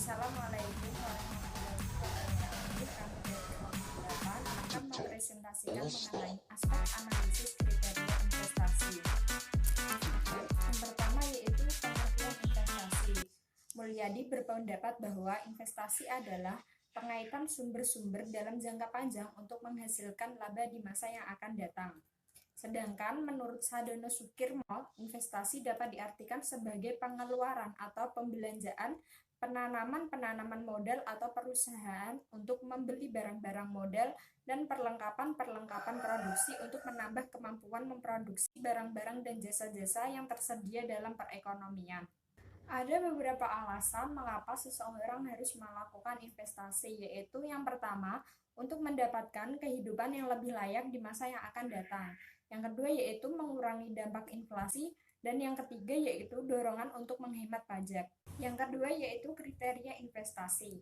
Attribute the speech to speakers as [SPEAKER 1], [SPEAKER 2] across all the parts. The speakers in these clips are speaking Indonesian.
[SPEAKER 1] Assalamualaikum warahmatullahi wabarakatuh. Kami dari kelompok 8 akan mempresentasikan mengenai aspek analisis kriteria investasi. Yang pertama yaitu pengertian investasi. Mulyadi berpendapat bahwa investasi adalah pengaitan sumber-sumber dalam jangka panjang untuk menghasilkan laba di masa yang akan datang. Sedangkan menurut Sadono Sukirmo, investasi dapat diartikan sebagai pengeluaran atau pembelanjaan penanaman modal atau perusahaan untuk membeli barang-barang modal dan perlengkapan produksi untuk menambah kemampuan memproduksi barang-barang dan jasa-jasa yang tersedia dalam perekonomian. Ada beberapa alasan mengapa seseorang harus melakukan investasi, yaitu yang pertama, untuk mendapatkan kehidupan yang lebih layak di masa yang akan datang. Yang kedua yaitu mengurangi dampak inflasi, dan yang ketiga yaitu dorongan untuk menghemat pajak. Yang kedua yaitu kriteria investasi.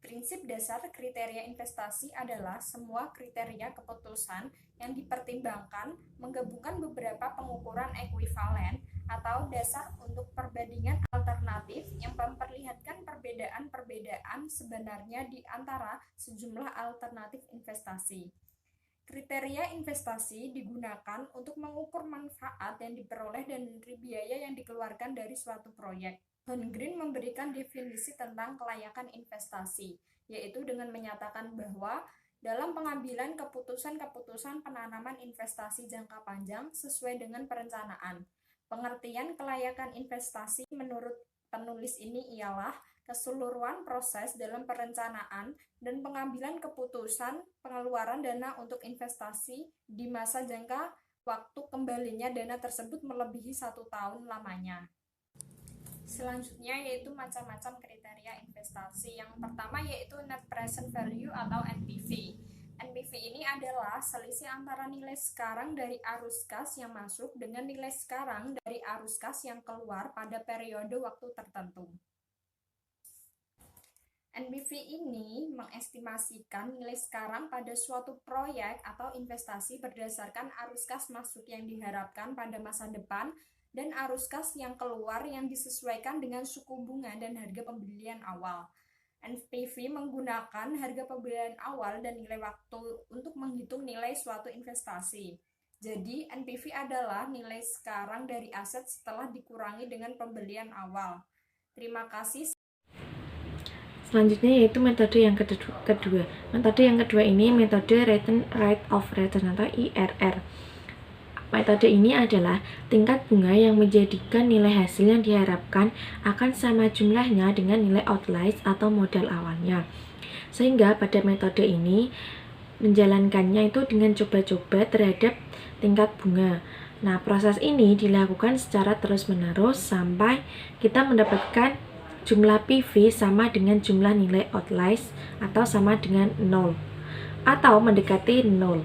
[SPEAKER 1] Prinsip dasar kriteria investasi adalah semua kriteria keputusan yang dipertimbangkan menggabungkan beberapa pengukuran ekuivalen atau dasar untuk perbandingan alternatif yang memperlihatkan perbedaan sebenarnya di antara sejumlah alternatif investasi. Kriteria investasi digunakan untuk mengukur manfaat yang diperoleh dan biaya yang dikeluarkan dari suatu proyek. Holmgren memberikan definisi tentang kelayakan investasi, yaitu dengan menyatakan bahwa dalam pengambilan keputusan penanaman investasi jangka panjang sesuai dengan perencanaan. Pengertian kelayakan investasi menurut penulis ini ialah keseluruhan proses dalam perencanaan dan pengambilan keputusan pengeluaran dana untuk investasi di masa jangka waktu kembalinya dana tersebut melebihi 1 tahun lamanya. Selanjutnya yaitu macam-macam kriteria investasi. Yang pertama yaitu net present value atau NPV. NPV ini adalah selisih antara nilai sekarang dari arus kas yang masuk dengan nilai sekarang dari arus kas yang keluar pada periode waktu tertentu. NPV ini mengestimasikan nilai sekarang pada suatu proyek atau investasi berdasarkan arus kas masuk yang diharapkan pada masa depan dan arus kas yang keluar yang disesuaikan dengan suku bunga dan harga pembelian awal. NPV menggunakan harga pembelian awal dan nilai waktu untuk menghitung nilai suatu investasi. Jadi, NPV adalah nilai sekarang dari aset setelah dikurangi dengan pembelian awal. Terima kasih.
[SPEAKER 2] Selanjutnya yaitu metode yang kedua. Metode yang kedua ini metode rate of return atau IRR. Metode ini adalah tingkat bunga yang menjadikan nilai hasil yang diharapkan akan sama jumlahnya dengan nilai outliers atau modal awalnya. Sehingga pada metode ini menjalankannya itu dengan coba-coba terhadap tingkat bunga. Nah, proses ini dilakukan secara terus-menerus sampai kita mendapatkan jumlah PV sama dengan jumlah nilai outliers atau sama dengan 0 atau mendekati 0.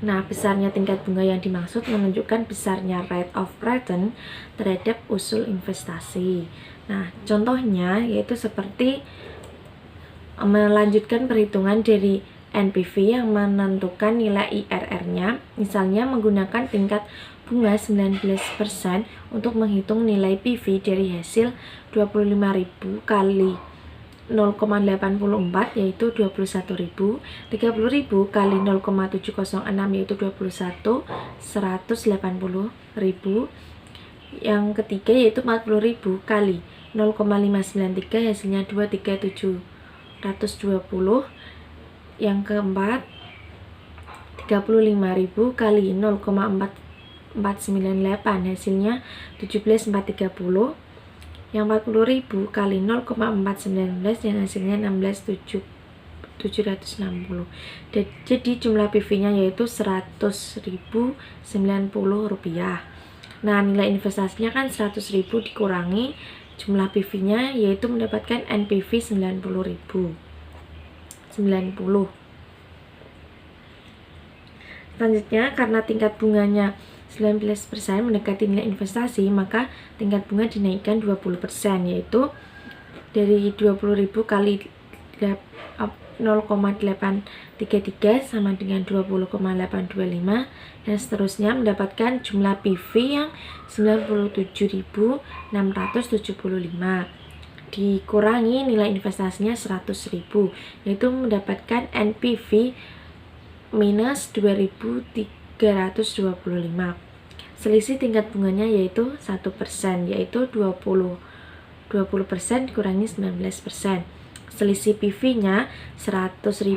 [SPEAKER 2] Nah, besarnya tingkat bunga yang dimaksud menunjukkan besarnya rate of return terhadap usul investasi. Nah, contohnya yaitu seperti melanjutkan perhitungan dari NPV yang menentukan nilai IRR-nya, misalnya menggunakan tingkat bunga 19% untuk menghitung nilai PV dari hasil 25.000 kali 0,84 yaitu 21.000, 30.000 kali 0,706 yaitu 21, 180.000. Yang ketiga yaitu 40.000 kali 0,593 hasilnya 23720. Yang keempat 35.000 kali 0,498 hasilnya 17.430. Yang 40.000 kali 0,419 yang hasilnya 16.760. Jadi jumlah PV-nya yaitu 100.090 rupiah. Nah, nilai investasinya kan 100.000 dikurangi jumlah PV-nya yaitu mendapatkan NPV 90.000. 90. Selanjutnya, karena tingkat bunganya 19% mendekati nilai investasi, maka tingkat bunga dinaikkan 20%, yaitu dari 20.000 kali 0,833 sama dengan 20,825 dan seterusnya mendapatkan jumlah PV yang 97.675. dikurangi nilai investasinya 100.000, yaitu mendapatkan NPV minus 2.325. Selisih tingkat bunganya yaitu 1%, yaitu 20% dikurangi 19%. Selisih PV-nya 100.090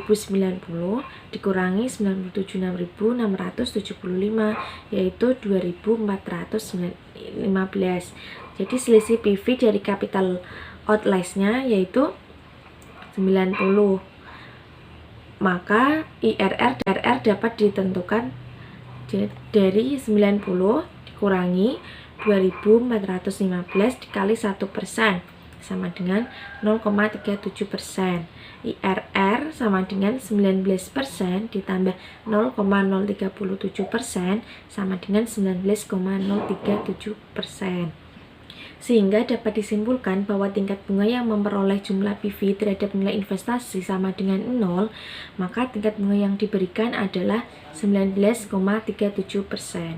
[SPEAKER 2] dikurangi 97.675, yaitu 2.415. Jadi selisih PV dari capital outlays-nya yaitu 90. Maka IRR dapat ditentukan dari 90 dikurangi 2.415 dikali 1% sama dengan 0,37%. IRR sama dengan 19% ditambah 0,037% sama dengan 19,037%. Sehingga dapat disimpulkan bahwa tingkat bunga yang memperoleh jumlah PV terhadap nilai investasi sama dengan 0, maka tingkat bunga yang diberikan adalah 19,37%.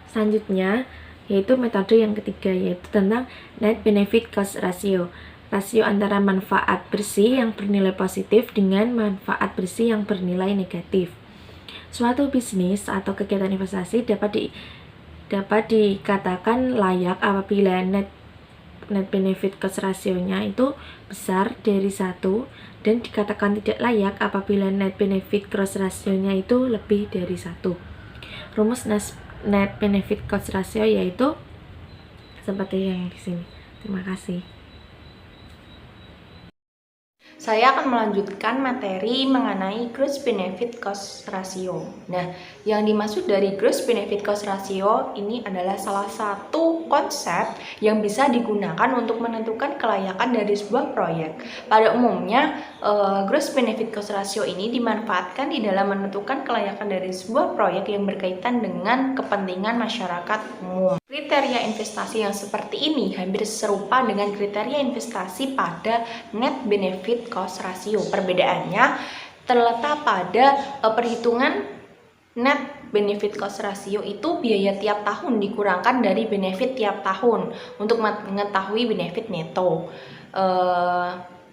[SPEAKER 2] Selanjutnya, yaitu metode yang ketiga, yaitu tentang net benefit cost ratio. Rasio antara manfaat bersih yang bernilai positif dengan manfaat bersih yang bernilai negatif. Suatu bisnis atau kegiatan investasi dapat dikatakan layak apabila net benefit cost ratio-nya itu besar dari 1, dan dikatakan tidak layak apabila net benefit cost ratio-nya itu lebih dari 1. Rumus net benefit cost ratio yaitu seperti yang di sini. Terima kasih.
[SPEAKER 3] Saya akan melanjutkan materi mengenai gross benefit cost ratio. Nah, yang dimaksud dari gross benefit cost ratio ini adalah salah satu konsep yang bisa digunakan untuk menentukan kelayakan dari sebuah proyek. Pada umumnya, gross benefit cost ratio ini dimanfaatkan di dalam menentukan kelayakan dari sebuah proyek yang berkaitan dengan kepentingan masyarakat umum. Kriteria investasi yang seperti ini hampir serupa dengan kriteria investasi pada net benefit cost ratio. Perbedaannya terletak pada perhitungan net benefit cost ratio itu biaya tiap tahun dikurangkan dari benefit tiap tahun untuk mengetahui benefit neto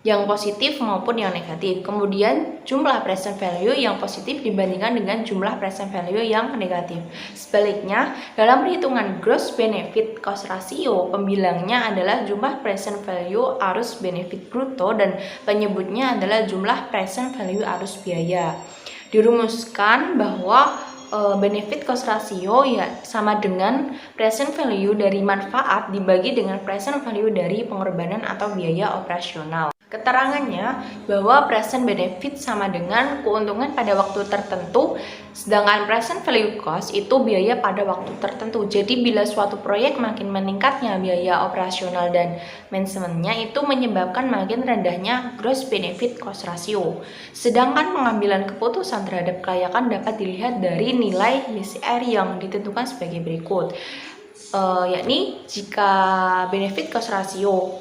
[SPEAKER 3] yang positif maupun yang negatif. Kemudian jumlah present value yang positif dibandingkan dengan jumlah present value yang negatif. Sebaliknya, dalam perhitungan gross benefit cost ratio, pembilangnya adalah jumlah present value arus benefit bruto dan penyebutnya adalah jumlah present value arus biaya. Dirumuskan bahwa benefit cost ratio ya sama dengan present value dari manfaat dibagi dengan present value dari pengorbanan atau biaya operasional. Keterangannya bahwa present benefit sama dengan keuntungan pada waktu tertentu, sedangkan present value cost itu biaya pada waktu tertentu. Jadi bila suatu proyek makin meningkatnya biaya operasional dan manajemennya itu menyebabkan makin rendahnya gross benefit cost ratio. Sedangkan pengambilan keputusan terhadap kelayakan dapat dilihat dari nilai BCR yang ditentukan sebagai berikut. Yakni jika benefit cost ratio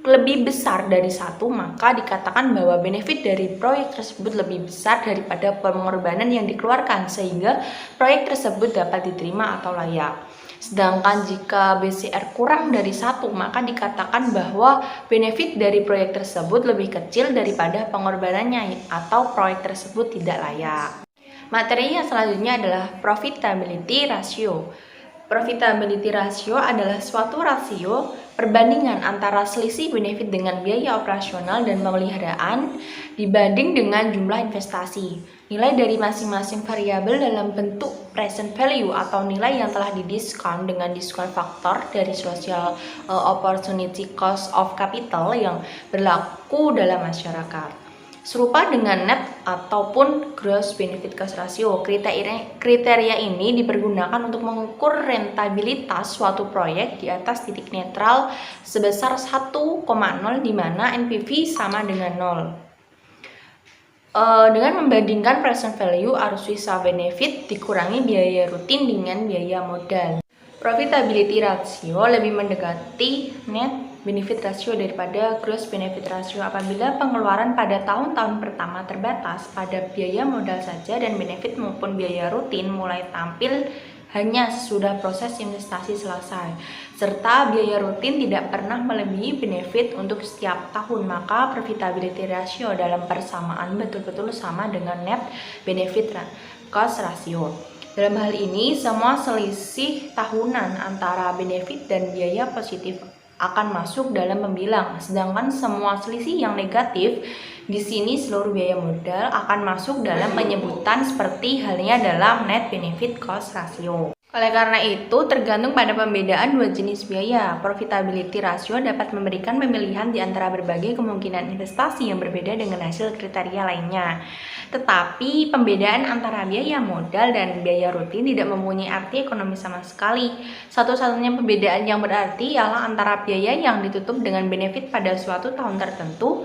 [SPEAKER 3] lebih besar dari 1, maka dikatakan bahwa benefit dari proyek tersebut lebih besar daripada pengorbanan yang dikeluarkan sehingga proyek tersebut dapat diterima atau layak. Sedangkan jika BCR kurang dari 1, maka dikatakan bahwa benefit dari proyek tersebut lebih kecil daripada pengorbanannya atau proyek tersebut tidak layak. Materi yang selanjutnya adalah profitability ratio. Profitability ratio adalah suatu rasio perbandingan antara selisih benefit dengan biaya operasional dan pemeliharaan dibanding dengan jumlah investasi. Nilai dari masing-masing variabel dalam bentuk present value atau nilai yang telah didiskon dengan diskon faktor dari social opportunity cost of capital yang berlaku dalam masyarakat. Serupa dengan net ataupun gross benefit cost ratio, kriteria ini dipergunakan untuk mengukur rentabilitas suatu proyek di atas titik netral sebesar 1,0 di mana NPV sama dengan 0. Dengan membandingkan present value arus sisa benefit dikurangi biaya rutin dengan biaya modal. Profitability ratio lebih mendekati net benefit ratio daripada gross benefit ratio apabila pengeluaran pada tahun-tahun pertama terbatas pada biaya modal saja dan benefit maupun biaya rutin mulai tampil hanya sesudah proses investasi selesai. serta biaya rutin tidak pernah melebihi benefit untuk setiap tahun, maka profitability ratio dalam persamaan betul-betul sama dengan net benefit cost ratio. Dalam hal ini, semua selisih tahunan antara benefit dan biaya positif akan masuk dalam pembilang, sedangkan semua selisih yang negatif di sini seluruh biaya modal akan masuk dalam penyebutan seperti halnya dalam net benefit cost ratio. Oleh karena itu, tergantung pada pembedaan dua jenis biaya, profitability ratio dapat memberikan pemilihan di antara berbagai kemungkinan investasi yang berbeda dengan hasil kriteria lainnya. Tetapi, pembedaan antara biaya modal dan biaya rutin tidak mempunyai arti ekonomi sama sekali. Satu-satunya pembedaan yang berarti ialah antara biaya yang ditutup dengan benefit pada suatu tahun tertentu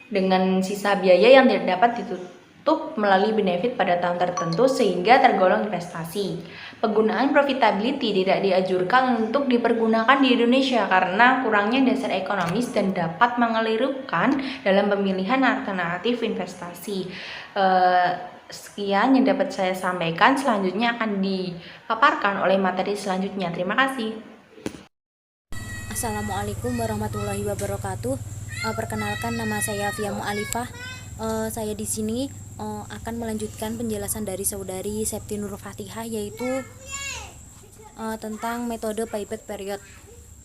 [SPEAKER 3] dengan sisa biaya yang tidak dapat ditutup melalui benefit pada tahun tertentu sehingga tergolong investasi. Penggunaan profitability tidak dianjurkan untuk dipergunakan di Indonesia karena kurangnya dasar ekonomis dan dapat mengelirukan dalam pemilihan alternatif investasi. Sekian yang dapat saya sampaikan, selanjutnya akan dipaparkan oleh materi selanjutnya. Terima kasih.
[SPEAKER 4] Assalamualaikum warahmatullahi wabarakatuh. Perkenalkan, nama saya Fia Mu'alifah. Saya di sini akan melanjutkan penjelasan dari saudari Septi Nur Fatihah, yaitu tentang metode payback period.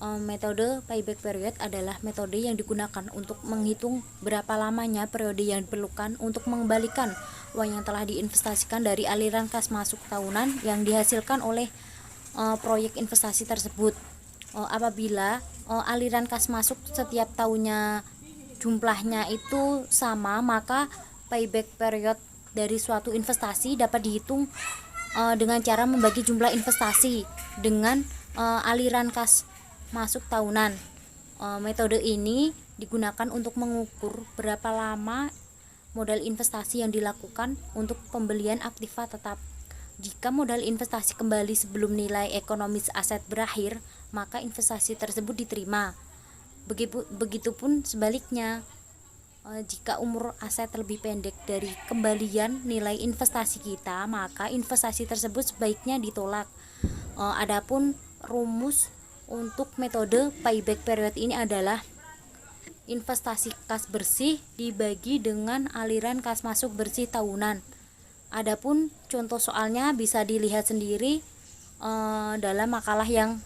[SPEAKER 4] Metode payback period adalah metode yang digunakan untuk menghitung berapa lamanya periode yang diperlukan untuk mengembalikan uang yang telah diinvestasikan dari aliran kas masuk tahunan yang dihasilkan oleh proyek investasi tersebut. Apabila aliran kas masuk setiap tahunnya jumlahnya itu sama, maka payback period dari suatu investasi dapat dihitung dengan cara membagi jumlah investasi dengan aliran kas masuk tahunan. Metode ini digunakan untuk mengukur berapa lama modal investasi yang dilakukan untuk pembelian aktiva tetap. Jika modal investasi kembali sebelum nilai ekonomis aset berakhir, maka investasi tersebut diterima. Begitupun sebaliknya, jika umur aset lebih pendek dari kembalian nilai investasi kita, maka investasi tersebut sebaiknya ditolak. Adapun rumus untuk metode payback period ini adalah investasi kas bersih dibagi dengan aliran kas masuk bersih tahunan. Adapun contoh soalnya bisa dilihat sendiri dalam makalah yang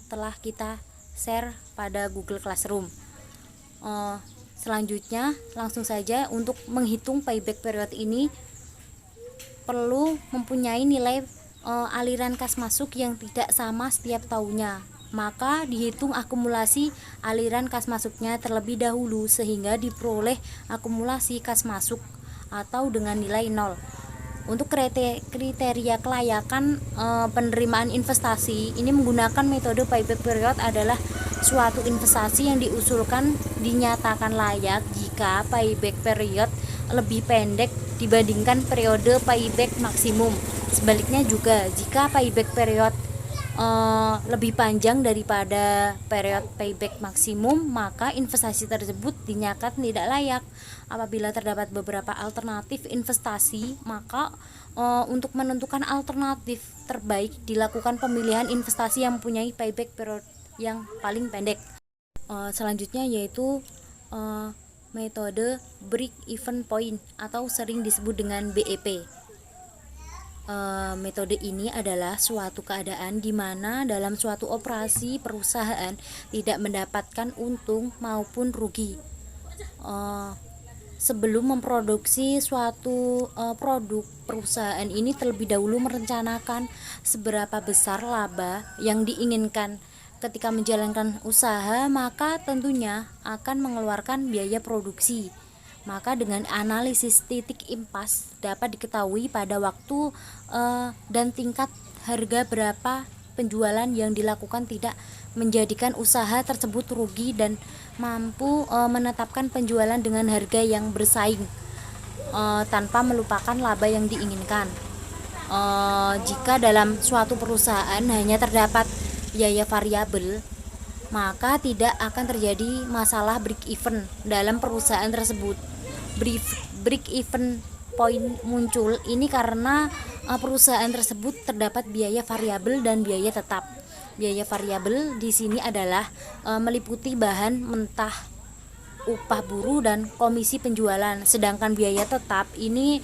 [SPEAKER 4] telah kita share pada Google Classroom. Selanjutnya, langsung saja, untuk menghitung payback period ini perlu mempunyai nilai aliran kas masuk yang tidak sama setiap tahunnya. Maka dihitung akumulasi aliran kas masuknya terlebih dahulu sehingga diperoleh akumulasi kas masuk atau dengan nilai 0. Untuk kriteria kelayakan penerimaan investasi ini menggunakan metode payback period adalah suatu investasi yang diusulkan dinyatakan layak jika payback period lebih pendek dibandingkan periode payback maksimum. Sebaliknya juga, jika payback period lebih panjang daripada period payback maksimum, maka investasi tersebut dinyatakan tidak layak. Apabila terdapat beberapa alternatif investasi, maka untuk menentukan alternatif terbaik dilakukan pemilihan investasi yang mempunyai payback period yang paling pendek. Selanjutnya yaitu metode break even point atau sering disebut dengan BEP. Metode ini adalah suatu keadaan di mana dalam suatu operasi perusahaan tidak mendapatkan untung maupun rugi. Sebelum memproduksi suatu produk, perusahaan ini terlebih dahulu merencanakan seberapa besar laba yang diinginkan. Ketika menjalankan usaha, maka tentunya akan mengeluarkan biaya produksi. Maka dengan analisis titik impas dapat diketahui pada waktu dan tingkat harga berapa penjualan yang dilakukan tidak menjadikan usaha tersebut rugi dan mampu menetapkan penjualan dengan harga yang bersaing tanpa melupakan laba yang diinginkan. Jika dalam suatu perusahaan hanya terdapat biaya variabel, maka tidak akan terjadi masalah break even dalam perusahaan tersebut. Break even point muncul ini karena perusahaan tersebut terdapat biaya variabel dan biaya tetap. Biaya variabel di sini adalah meliputi bahan mentah, upah buruh dan komisi penjualan. Sedangkan biaya tetap ini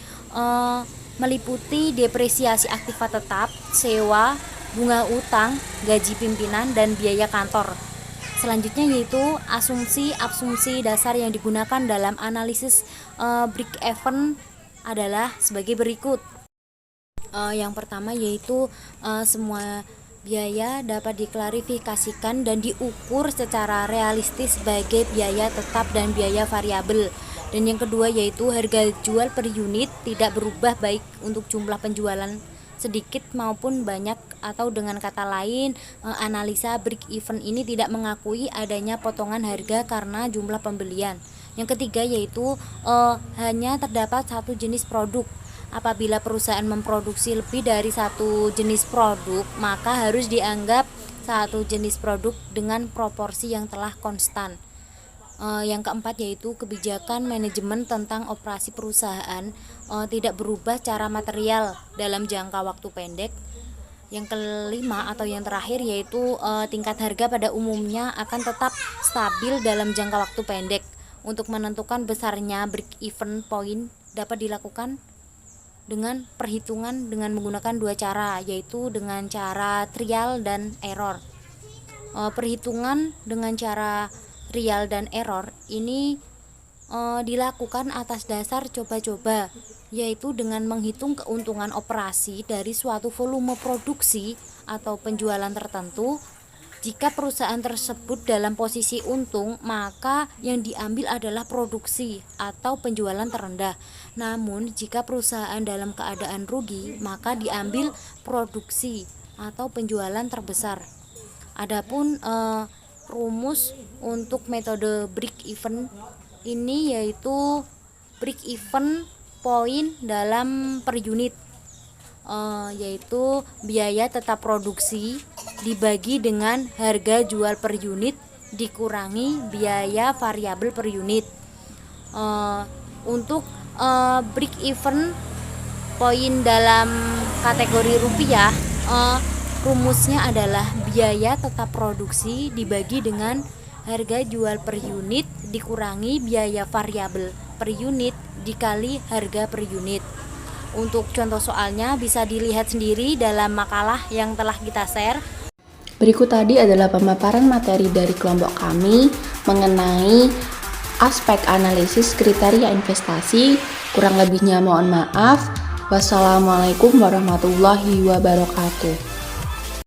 [SPEAKER 4] meliputi depresiasi aktiva tetap, sewa, bunga utang, gaji pimpinan dan biaya kantor. Selanjutnya yaitu asumsi dasar yang digunakan dalam analisis break-even adalah sebagai berikut. Yang pertama yaitu semua biaya dapat diklarifikasikan dan diukur secara realistis sebagai biaya tetap dan biaya variabel. Dan yang kedua yaitu harga jual per unit tidak berubah baik untuk jumlah penjualan sedikit maupun banyak, atau dengan kata lain analisa break even ini tidak mengakui adanya potongan harga karena jumlah pembelian. Yang ketiga yaitu hanya terdapat satu jenis produk. Apabila perusahaan memproduksi lebih dari satu jenis produk, maka harus dianggap satu jenis produk dengan proporsi yang telah konstan. Yang keempat yaitu kebijakan manajemen tentang operasi perusahaan tidak berubah secara material dalam jangka waktu pendek. Yang kelima atau yang terakhir yaitu tingkat harga pada umumnya akan tetap stabil dalam jangka waktu pendek. Untuk menentukan besarnya break even point dapat dilakukan dengan perhitungan dengan menggunakan dua cara, yaitu dengan cara trial dan error. Perhitungan dengan cara trial dan error ini dilakukan atas dasar coba-coba, yaitu dengan menghitung keuntungan operasi dari suatu volume produksi atau penjualan tertentu. Jika perusahaan tersebut dalam posisi untung, maka yang diambil adalah produksi atau penjualan terendah. Namun, jika perusahaan dalam keadaan rugi, maka diambil produksi atau penjualan terbesar. Adapun rumus untuk metode break even ini yaitu break even point dalam per unit, yaitu biaya tetap produksi dibagi dengan harga jual per unit dikurangi biaya variabel per unit. Untuk break even point dalam kategori rupiah, rumusnya adalah biaya tetap produksi dibagi dengan harga jual per unit dikurangi biaya variabel per unit dikali harga per unit. Untuk contoh soalnya bisa dilihat sendiri dalam makalah yang telah kita share.
[SPEAKER 3] Berikut tadi adalah pemaparan materi dari kelompok kami mengenai aspek analisis kriteria investasi. Kurang lebihnya mohon maaf. Wassalamualaikum warahmatullahi wabarakatuh.